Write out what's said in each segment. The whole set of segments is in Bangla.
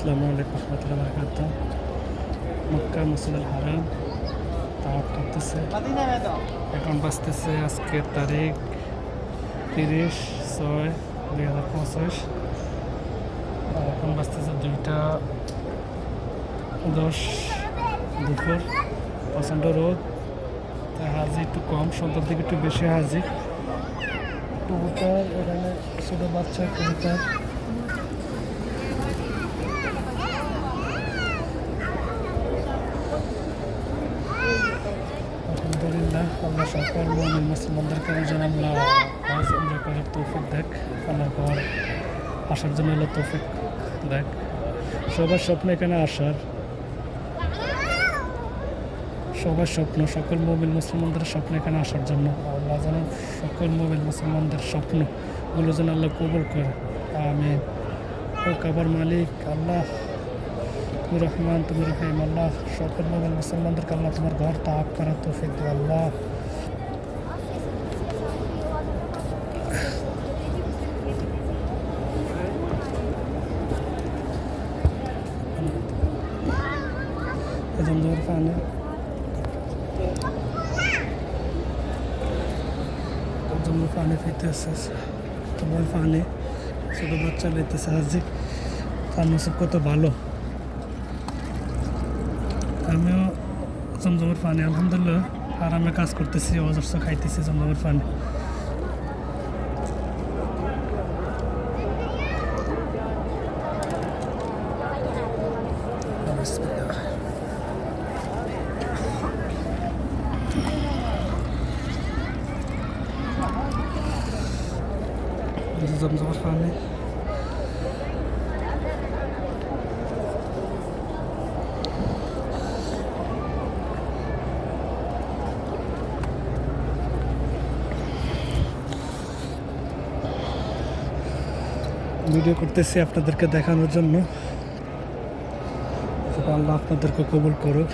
আসসালামু আলাইকুম রহমতুল্লাহ বারাকাতুহু। মক্কা মসজিদুল হারাম তাওয়াফ করতেছে। এখন বাজতেছে আজকের তারিখ 30/6/2025। এখন বাজতেছে 2:10 দুপুর। প্রচণ্ড রোদ, তাই হাজি একটু কম, সন্ধ্যার দিকে একটু বেশি হাজি। কবুতর এখানে ছোটো বাচ্চা কবুতর। আলহামদুলিল্লাহ, আল্লাহ সকল মুমিন মুসলমানদেরকে যেন আল্লাহ হজ উমরা করার তৌফিক দেখ, আল্লাহর ঘর আসার জন্য আল্লাহ তৌফিক দেখ। সবার স্বপ্ন এখানে আসার, সবার স্বপ্ন, সকল মুমিন মুসলমানদের স্বপ্ন এখানে আসার জন্য। আল্লাহ যেন সকল মুমিন মুসলমানদের স্বপ্নগুলো যেন আল্লাহ কবুল করে, আমিন। ও কাবার মালিক আল্লাহ, তুমি রহমান, তুমি রহিম। আল্লাহ সকল মুমিন মুসলমানদেরকে আল্লাহ তোমার ঘর তাওয়াফ করার তৌফিক দিও আল্লাহ। জমজমের পানি, জমজমের পানি পেতেছে, তোমার পানি ছোটো বাচ্চা লেতেছে হাজি। তার নসিব কত ভালো। আমিও জমজমের পানি আলহামদুলিল্লাহ আরামে কাজ করতেছি, অজস্র খাইতেছি জমজমের পানি। জমজমের পানি ভিডিও করতেছি আপনাদেরকে দেখানোর জন্য। আল্লাহ আপনাদেরকে কবুল করুক।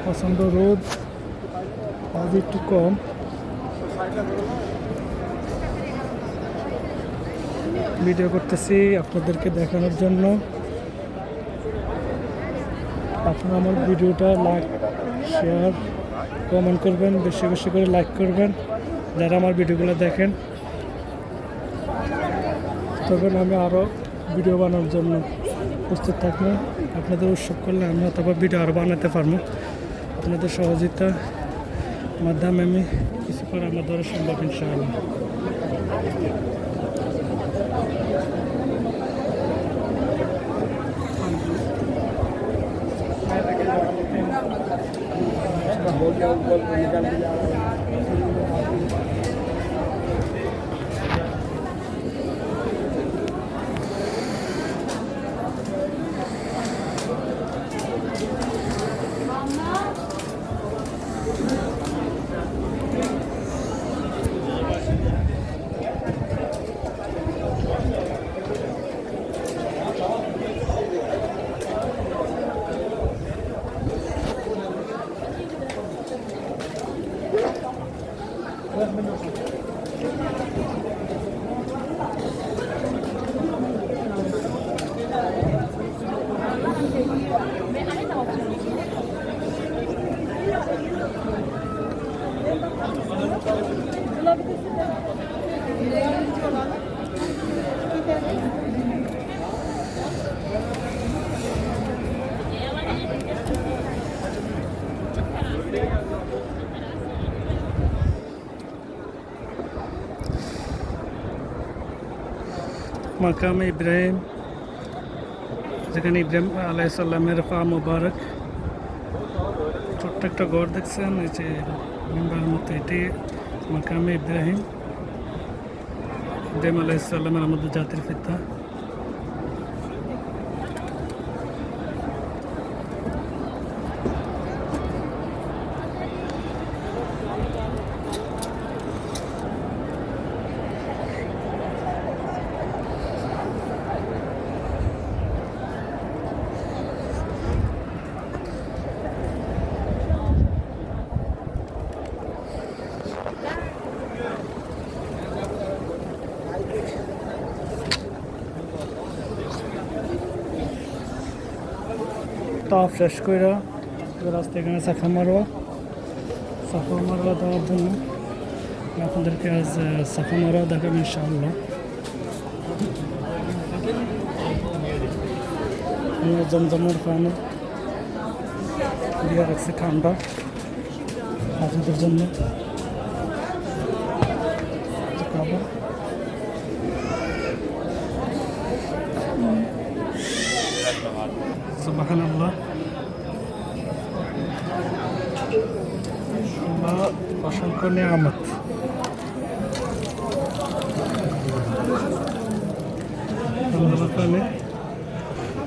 প্রচণ্ড রোদ, আজ একটু কম। ভিডিও করতেছি আপনাদেরকে দেখানোর জন্য। আপনারা আমার ভিডিওটা লাইক, শেয়ার, কমেন্ট করবেন, বেশি বেশি করে লাইক করবেন যারা আমার ভিডিওগুলো দেখেন। তখন আমি আরও ভিডিও বানানোর জন্য প্রস্তুত থাকবো। আপনাদের উৎসব করলে আমি অথবা ভিডিও আরও বানাতে পারবো। আপনাদের সহযোগিতার মাধ্যমে আমি কিছু করা আমার দ্বারা সম্ভব ইনশাআল্লাহ। মাকামে ইব্রাহিম, যেখানে ইব্রাহিম আলাইহিস সালামের পা মোবারক। ছোট্ট একটা ঘর দেখছেন, এই যে মেম্বারের মতো, এটি মাকামে ইব্রাহিম। ইব্রাহিম আলাইহিস সালামের আমাদের জাতির পিতা। তাওয়াফ শেষ করে রাস্তা এখানে সাফা মারোয়া দেওয়ার জন্য আপনাদেরকে আজ সাফা মারোয়া দেখাবো ইনশাআল্লাহ। জমজমের পানি দিয়ে রাখছি ঠান্ডা আপনাদের জন্য। খাবার সুবহানাল্লাহ, আল্লাহ অসংখ্য নিয়ামত।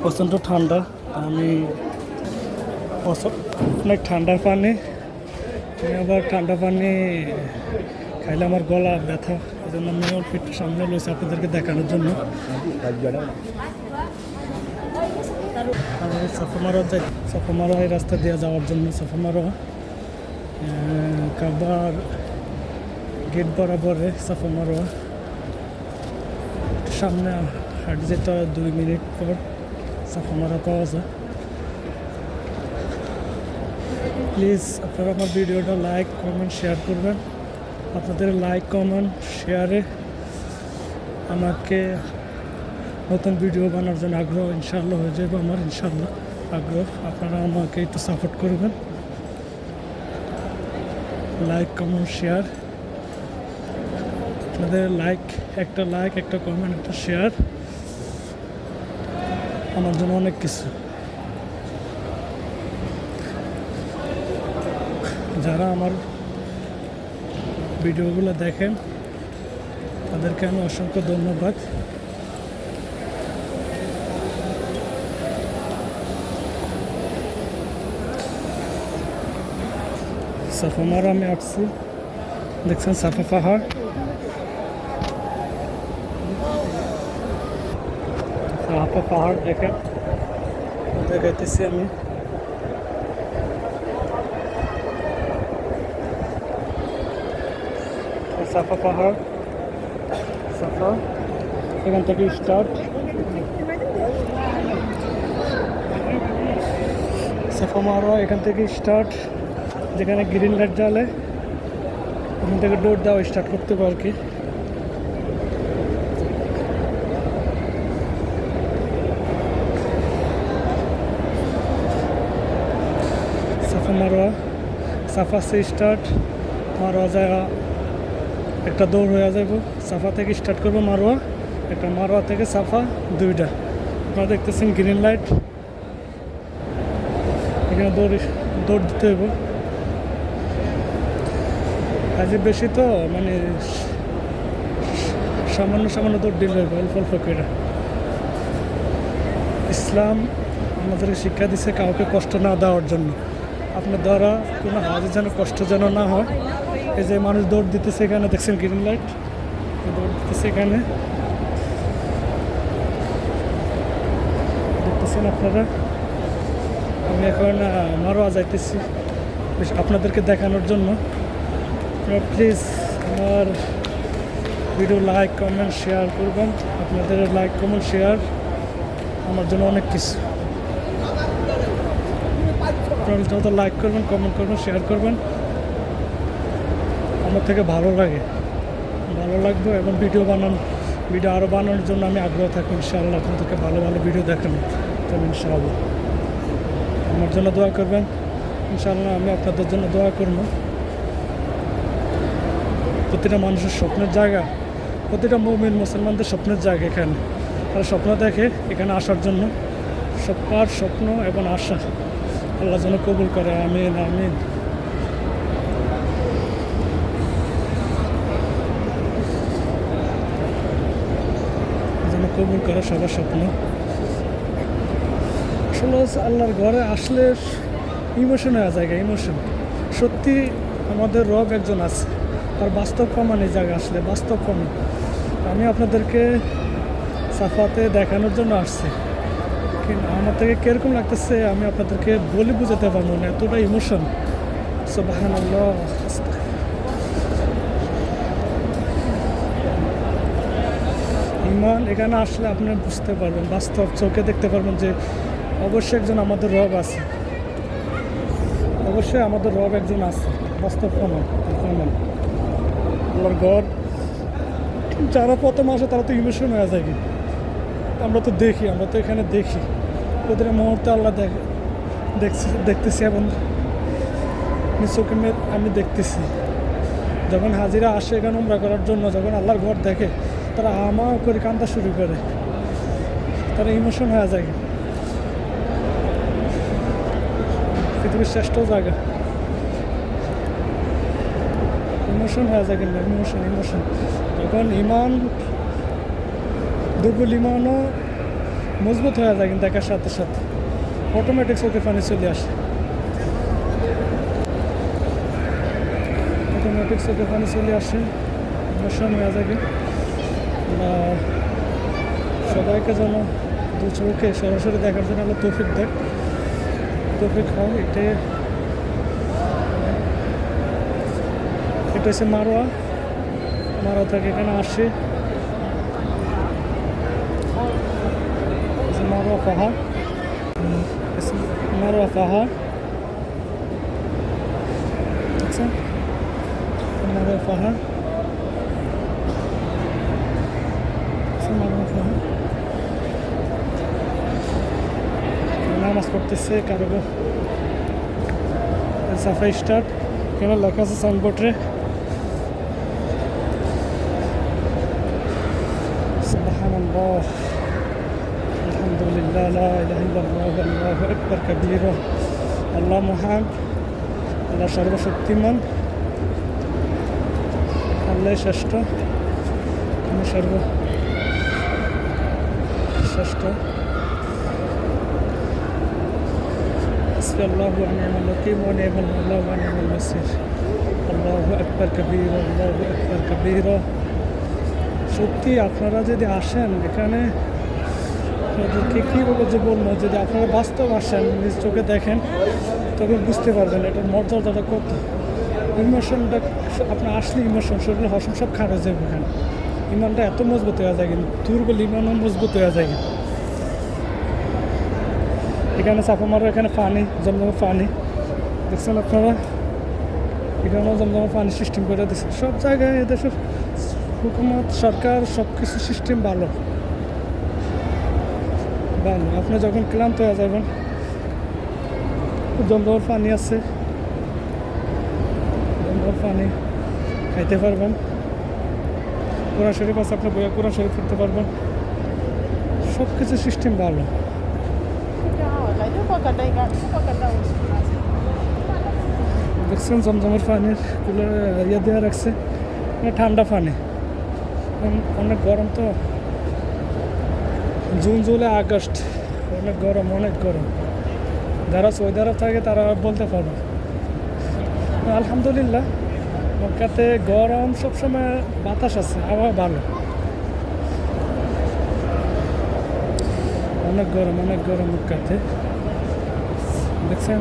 প্রচণ্ড ঠান্ডা, আমি অনেক ঠান্ডার পানি, আবার ঠান্ডা পানি খাইলে আমার গলা ব্যথা, এই জন্য আমি অল্প একটু সামনে রয়েছে আপনাদেরকে দেখানোর জন্য। সাফা মারোয়া এই রাস্তা দিয়ে যাওয়ার জন্য সাফা মারোয়া কাবার গেট বরাবরে সাফা মারোয়া। সামনে হাঁটে যেতে 2 মিনিট পর সাফা মারোয়া পাওয়া যায়। প্লিজ আপনারা আমার ভিডিওটা লাইক কমেন্ট শেয়ার করবেন। আপনাদের লাইক কমেন্ট শেয়ারে আমাকে নতুন ভিডিও বানানোর জন্য আগ্রহ ইনশাআল্লাহ হয়ে যাবে আমার, ইনশাআল্লাহ আগ্রহ। আপনারা আমাকে একটু সাপোর্ট করবেন, লাইক কমেন্ট শেয়ার। আপনাদের একটা লাইক একটা কমেন্ট একটা শেয়ার আমার জন্য অনেক কিছু। যারা আমার ভিডিওগুলো দেখেন তাদেরকে আমি অসংখ্য ধন্যবাদ। সাফা মারোয়া আমি আসছি, দেখছেন সাফা পাহাড়। সাফা পাহাড় দেখেন দেখাইতেছি আমি। সাফা পাহাড়, সাফা এখান থেকে স্টার্ট। সাফা মারোয়া এখান থেকে স্টার্ট, যেখানে গ্রিন লাইট জ্বালে ওখান থেকে দৌড় দেওয়া স্টার্ট করতে পারো আর কি। সাফা মারোয়া, সাফা সে স্টার্ট, মারোয়া যায় একটা দৌড় হয়ে যাব। সাফা থেকে স্টার্ট করবো মারোয়া, একটা মারোয়া থেকে সাফা, দুইটা। আপনারা দেখতেছেন গ্রিন লাইট, এখানে দৌড় দিতে হইব। কাজে বেশি তো মানে সামান্য দৌড় দিলে হইব, অল্প অল্প করে। ইসলাম আমাদেরকে শিক্ষা দিচ্ছে কাউকে কষ্ট না দেওয়ার জন্য। আপনার দ্বারা কোনো হাজে যেন কষ্ট যেন না হয়। এই যে মানুষ দৌড় দিতেছে এখানে, দেখছেন গ্রিন লাইট, দৌড় দিতেছে এখানে, দেখতেছেন আপনারা। আমি এখন মারোয়া যাইতেছি আপনাদেরকে দেখানোর জন্য। আপনারা প্লিজ আমার ভিডিও লাইক কমেন্ট শেয়ার করবেন। আপনাদের লাইক কমেন্ট শেয়ার আমার জন্য অনেক কিছু। আপনারা যত লাইক করবেন কমেন্ট করবেন শেয়ার করবেন আমার থেকে ভালো লাগবে, এবং ভিডিও আরও বানানোর জন্য আমি আগ্রহ থাকবো ইনশাআল্লাহ। আপনাদেরকে ভালো ভিডিও দেখানো তবে ইনশাআল্লাহ আমার জন্য দোয়া করবেন। ইনশাআল্লাহ আমি আপনাদের জন্য দোয়া করব। প্রতিটা মানুষের স্বপ্নের জায়গা, প্রতিটা মুমিন মুসলমানদের স্বপ্নের জায়গা এখানে। তারা স্বপ্ন দেখে এখানে আসার জন্য। সবার স্বপ্ন এবং আশা আল্লাহ যেন কবুল করে, আমিন আমিন। যেন কবুল করে সবার স্বপ্ন। আসলে আল্লাহর ঘরে আসলে ইমোশন হয়ে যায়, ইমোশন। সত্যি আমাদের রব একজন আছে, আর বাস্তব প্রমাণ এই জায়গায় আসলে বাস্তব প্রমাণ। আমি আপনাদেরকে সাফাতে দেখানোর জন্য আসছি, কিন্তু আমার থেকে কীরকম লাগতেছে আমি আপনাদেরকে বলে বুঝাতে পারবো না, এতটা ইমোশন। সুবহানাল্লাহ। ইমান এখানে আসলে আপনি বুঝতে পারবেন, বাস্তব চোখে দেখতে পারবেন যে অবশ্যই একজন আমাদের রব আছে, অবশ্যই আমাদের রব একজন আছে, বাস্তব প্রমাণ। আল্লাহর ঘর যারা প্রথম আসে তারা তো ইমোশন হয়ে যায়, আমরা তো দেখি, আমরা তো এখানে দেখি ওদের মুহূর্তে আল্লাহ দেখতেছি এবং চোখে আমি দেখতেছি। যখন হাজিরা আসে এখানে উমরা করার জন্য, যখন আল্লাহর ঘর দেখে তারা আমা করে কান্দা শুরু করে, তারা ইমোশন হয়ে যায়। পৃথিবীর শ্রেষ্ঠ জায়গা, ইমোশন হয়ে যায়, কিন্তু ইমোশন। যখন ইমান দুর্বল ইমানও মজবুত হয়ে যায়, কিন্তু দেখার সাথে সাথে অটোমেটিক চোখে পানি চলে আসে, অটোমেটিক চোখে পানি চলে আসে, ইমোশন হয়ে যায়। সবাইকে যেন দু চোখে সরাসরি দেখার জন্য আল্লাহ তৌফিক দেয়, তৌফিক হয়। এটা হচ্ছে মারোয়া থেকে এখানে আসে মারোয়া পাহাড়, মারোয়া পাহাড়। আচ্ছা, মারোয়া পাহাড়, মারোয়া পাহাড়। নামাজ পড়তেছে কারো সাফাই স্টার্ট, এখানে লেখা আছে সাইনবোর্ডে। সুবহানাল্লাহ, আলহামদুলিল্লাহ, লা ইলাহা ইল্লাল্লাহ, আল্লাহু আকবার কাবীরা। আল্লাহ মহান, আল্লাহ সর্বশক্তিমান, আল্লাহ শ্রেষ্ঠ, তিনি সর্বশ্রেষ্ঠ। আল্লাহু নি'মাল ওয়াকিল ওয়া নি'মাল মাওলা ওয়া নি'মাল নাসির। আল্লাহু আকবার কাবীরা, আল্লাহু আকবার কাবীরা। সত্যি আপনারা যদি আসেন এখানে, আপনাদেরকে কীভাবে যে বলবো, যদি আপনারা বাস্তব আসেন, নিজ চোখে দেখেন, তখন বুঝতে পারবেন এটার মর্যাদাটা কত। ইমোশনটা আপনার আসলে ইমোশন, শরীরে হসম সব খারাপ যাবে। এখানে ইমানটা এত মজবুত হয়ে যায়, কিন্তু দুর্বল ইমানও মজবুত হয়ে যায়। এখানে চাপা মারো, এখানে পানি, জমজমের পানি দেখছেন আপনারা, এখানেও জমজমের পানি সিস্টেম করে দিচ্ছে। সব জায়গায় এদেশের হুকুমত, সরকার, সব কিছু সিস্টেম ভালো। আপনি যখন ক্লান্ত হয়ে যাবেন, জমজমের পানি আছে, জমজমের পানি খাইতে পারবেন। কোরআন শরীফ আছে, আপনি বইয়া কোরআন শরীফ পড়তে পারবেন। সব কিছু সিস্টেম ভালো। দেখছেন জমজমের পানির ইয়ে দেওয়া রাখছে, ঠান্ডা পানি। অনেক গরম তো, জুন জুলাই আগস্ট, অনেক গরম, অনেক গরম। যারা সৌদি আরব থাকে তারা বলতে পারবে। আলহামদুলিল্লাহ মক্কাতে গরম, সবসময় বাতাস আছে, আবহাওয়া ভালো। অনেক গরম মক্কাতে। দেখছেন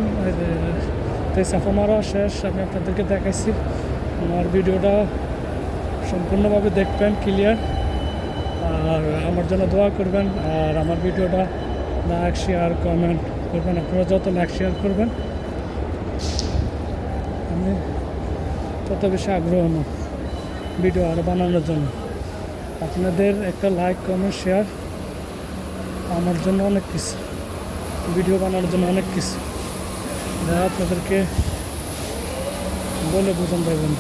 তাই সাফা মারা শেষ, আমি আপনাদেরকে দেখাইছি। আমার ভিডিওটা সম্পূর্ণভাবে দেখবেন, ক্লিয়ার। আর আমার জন্য দোয়া করবেন, আর আমার ভিডিওটা লাইক, শেয়ার, কমেন্ট করবেন। আপনারা যত লাইক শেয়ার করবেন আমি তত বেশি আগ্রহ না ভিডিও আরও বানানোর জন্য। আপনাদের একটা লাইক, কমেন্ট, শেয়ার আমার জন্য অনেক কিছু, ভিডিও বানানোর জন্য অনেক কিছু, যা আপনাদেরকে বলে বোঝানো যাবে না।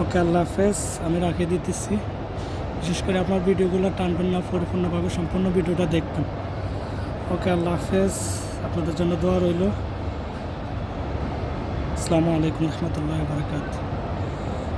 ওকে, আল্লাহ হাফেজ। আমি রাখিয়ে দিতেছি। বিশেষ করে আপনার ভিডিওগুলো টানবেন না, পরিপূর্ণভাবে সম্পূর্ণ ভিডিওটা দেখবেন। ওকে, আল্লাহ হাফেজ। আপনাদের জন্য দোয়া রইল। আসসালামু আলাইকুম রহমতুল্লাহ বারাকাতুহু।